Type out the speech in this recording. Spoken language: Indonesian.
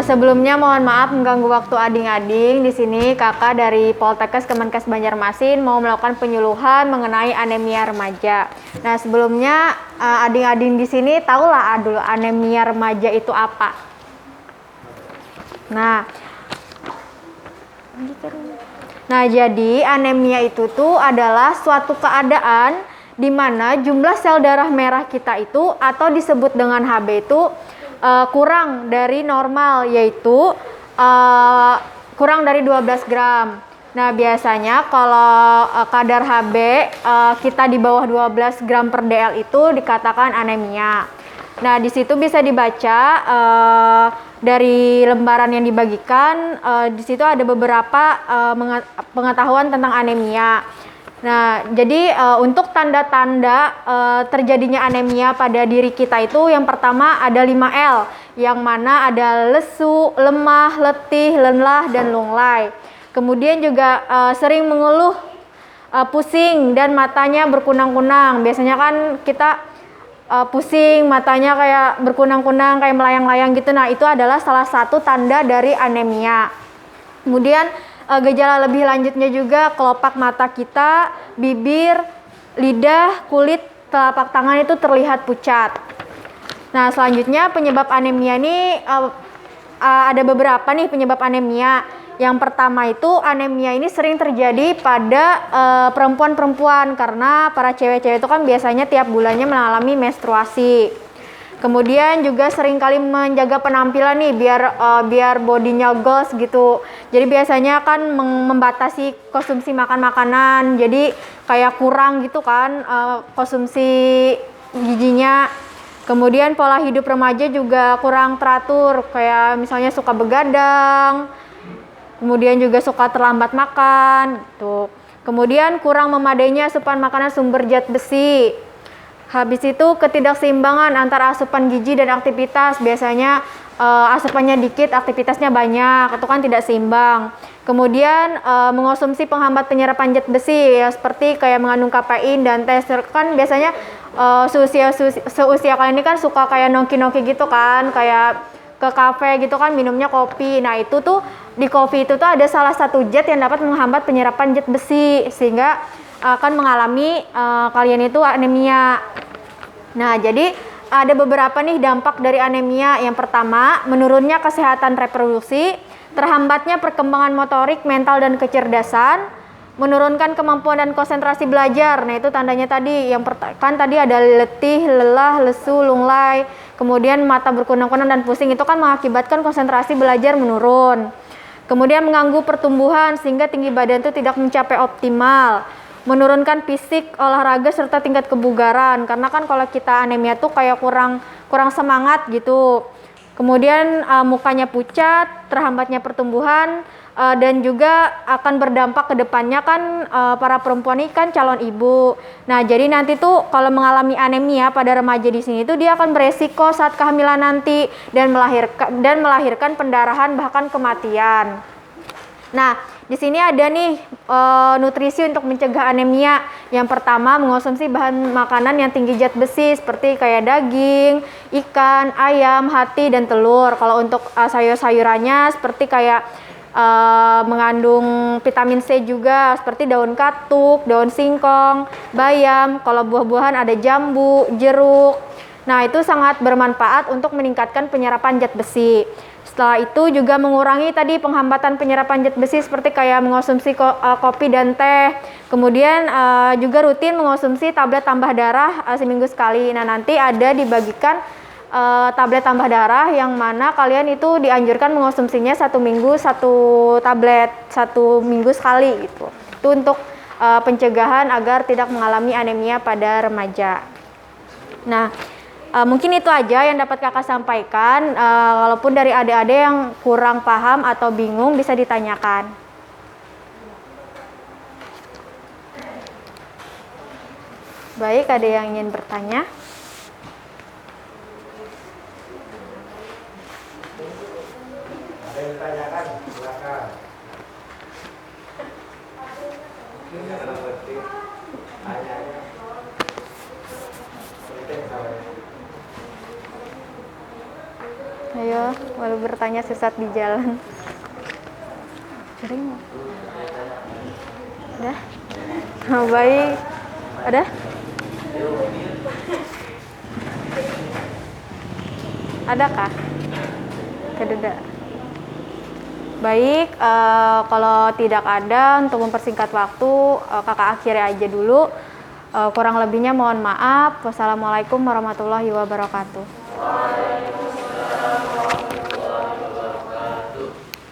Sebelumnya mohon maaf mengganggu waktu ading-ading. Di sini kakak dari Poltekkes Kemenkes Banjarmasin mau melakukan penyuluhan mengenai anemia remaja. Nah, sebelumnya ading-ading di sini tahulah dulu anemia remaja itu apa. Nah, jadi anemia itu tuh adalah suatu keadaan di mana jumlah sel darah merah kita itu atau disebut dengan Hb itu kurang dari normal, yaitu kurang dari 12 gram. Nah, biasanya kalau kadar Hb kita di bawah 12 gram per dl itu dikatakan anemia. Nah, di situ bisa dibaca dari lembaran yang dibagikan, di situ ada beberapa pengetahuan tentang anemia. Nah, jadi untuk tanda-tanda terjadinya anemia pada diri kita itu yang pertama ada 5L, yang mana ada lesu, lemah, letih, lelah, dan lunglai. Kemudian juga sering mengeluh pusing dan matanya berkunang-kunang. Biasanya kan kita pusing, matanya kayak berkunang-kunang, kayak melayang-layang gitu. Nah, itu adalah salah satu tanda dari anemia. Kemudian gejala lebih lanjutnya juga kelopak mata kita, bibir, lidah, kulit, telapak tangan itu terlihat pucat. Nah, selanjutnya penyebab anemia ini ada beberapa nih penyebab anemia. Yang pertama itu anemia ini sering terjadi pada perempuan-perempuan karena para cewek-cewek itu kan biasanya tiap bulannya mengalami menstruasi. Kemudian juga seringkali menjaga penampilan nih biar bodinya goals gitu. Jadi biasanya kan membatasi konsumsi makanan, jadi kayak kurang gitu kan konsumsi gizinya. Kemudian pola hidup remaja juga kurang teratur, kayak misalnya suka begadang, kemudian juga suka terlambat makan gitu. Kemudian kurang memadainya asupan makanan sumber zat besi. Habis itu ketidakseimbangan antara asupan gizi dan aktivitas. Biasanya asupannya dikit, aktivitasnya banyak, itu kan tidak seimbang. Kemudian mengonsumsi penghambat penyerapan zat besi ya, seperti kayak mengandung kafein dan teh. Kan biasanya seusia kalian ini kan suka kayak nongki-nongki gitu kan, kayak ke kafe gitu kan minumnya kopi. Nah, itu tuh di kopi itu tuh ada salah satu zat yang dapat menghambat penyerapan zat besi sehingga akan mengalami kalian itu anemia. Nah, jadi ada beberapa nih dampak dari anemia. Yang pertama, menurunnya kesehatan reproduksi, terhambatnya perkembangan motorik, mental, dan kecerdasan, menurunkan kemampuan dan konsentrasi belajar. Nah, itu tandanya tadi. Kan tadi ada letih, lelah, lesu, lunglai, kemudian mata berkunang-kunang dan pusing. Itu kan mengakibatkan konsentrasi belajar menurun. Kemudian mengganggu pertumbuhan sehingga tinggi badan itu tidak mencapai optimal. Menurunkan fisik, olahraga, serta tingkat kebugaran. Karena kan kalau kita anemia tuh kayak kurang semangat gitu. Kemudian mukanya pucat, terhambatnya pertumbuhan, dan juga akan berdampak ke depannya kan para perempuan ini kan calon ibu. Nah, jadi nanti tuh kalau mengalami anemia pada remaja di sini tuh dia akan beresiko saat kehamilan nanti dan melahirkan pendarahan bahkan kematian. Nah, di sini ada nih nutrisi untuk mencegah anemia. Yang pertama, mengonsumsi bahan makanan yang tinggi zat besi seperti kayak daging, ikan, ayam, hati, dan telur. Kalau untuk sayur-sayurannya seperti kayak mengandung vitamin C juga seperti daun katuk, daun singkong, bayam. Kalau buah-buahan ada jambu, jeruk. Nah, itu sangat bermanfaat untuk meningkatkan penyerapan zat besi. Setelah itu juga mengurangi tadi penghambatan penyerapan zat besi seperti kayak mengonsumsi kopi dan teh. Kemudian juga rutin mengonsumsi tablet tambah darah seminggu sekali. Nah, nanti ada dibagikan tablet tambah darah yang mana kalian itu dianjurkan mengonsumsinya 1 minggu 1 tablet, 1 minggu sekali gitu. Itu untuk pencegahan agar tidak mengalami anemia pada remaja. Nah, mungkin itu aja yang dapat kakak sampaikan. Walaupun dari adik-adik yang kurang paham atau bingung bisa ditanyakan. Baik, ada yang ingin bertanya? Ada yang ditanyakan? Silakan. Ayo, malu bertanya sesat di jalan. Sering. Udah? Baik. Ada? Adakah? Kededa. Baik, kalau tidak ada, untuk mempersingkat waktu, kakak akhiri aja dulu. Kurang lebihnya mohon maaf. Wassalamualaikum warahmatullahi wabarakatuh.